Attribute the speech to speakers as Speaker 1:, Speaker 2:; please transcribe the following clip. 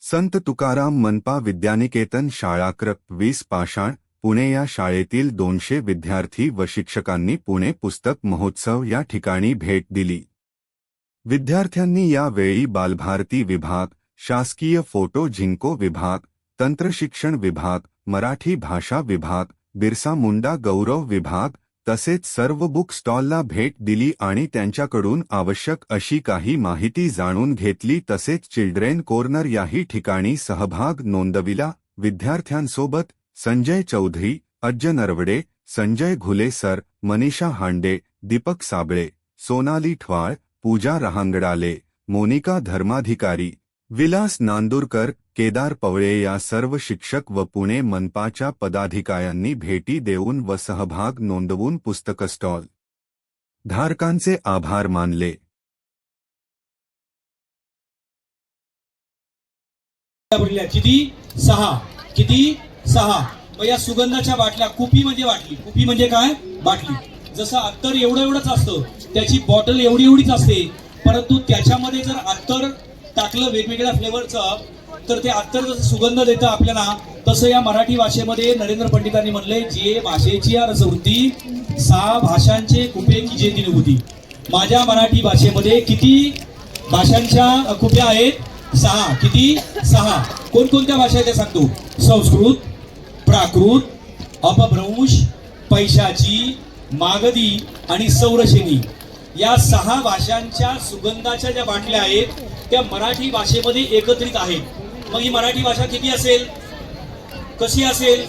Speaker 1: संत तुकाराम मनपा विद्यानिकेतन शाळा क्र. 20 पाषाण पुणे या शाळेतील 200 विद्यार्थी व शिक्षकांनी पुणे पुस्तक महोत्सव या ठिकाणी भेट दिली। विद्यार्थ्यांनी यावेळी बालभारती विभाग, शासकीय फोटो झिंको विभाग, तंत्रशिक्षण विभाग, मराठी भाषा विभाग, बिरसा मुंडा गौरव विभाग तसेच सर्व बुक स्टॉलला भेट दिली आणि त्यांच्याकडून आवश्यक अशी काही माहिती जाणून घेतली। तसेच चिल्ड्रेन कॉर्नर याही ठिकाणी सहभाग नोंदविला। विद्यार्थ्यांसोबत संजय चौधरी, अज्ज नरवडे, संजय घुले सर, मनीषा हांडे, दीपक साबळे, सोनाली ठवाळ, पूजा रहांगडाले, मोनिका धर्माधिकारी, विलास नांदुरकर, केदार पवळे या सर्व शिक्षक व पुणे मनपाच्या पदाधिकाऱ्यांनी भेटी देऊन व सहभाग नोंदवून पुस्तक स्टॉल धारकांचे आभार मानले।
Speaker 2: किती 6 किती 6 मग या सुगंधाच्या बाटल्या कुपी म्हणजे बाटली, कुपी म्हणजे काय बाटली। जसं अत्तर एवढंच असतं, त्याची बॉटल एवढीच असते, परंतु त्याच्यामध्ये जर अत्तर टाकलं वेगवेगळ्या फ्लेवरचं तर ते अत्तर जसं सुगंध देतं आपल्याला, तसं या मराठी भाषेमध्ये नरेंद्र पंडितांनी म्हणले, जे भाषेची रसवृत्ती 6 भाषांचे कुपे की जे ती होती। माझ्या मराठी भाषेमध्ये किती भाषांच्या कुप्या आहेत? 6 किती 6 कोणकोणत्या भाषा आहेत ते सांगतो। संस्कृत, प्राकृत, अपभ्रंश, पैशाची, मागधी आणि सौरसेनी या 6 भाषांच्या सुगंधाच्या ज्या बाटल्या आहेत त्या मराठी भाषेमध्ये एकत्रित आहेत। मग ही मराठी भाषा किती असेल, कशी असेल?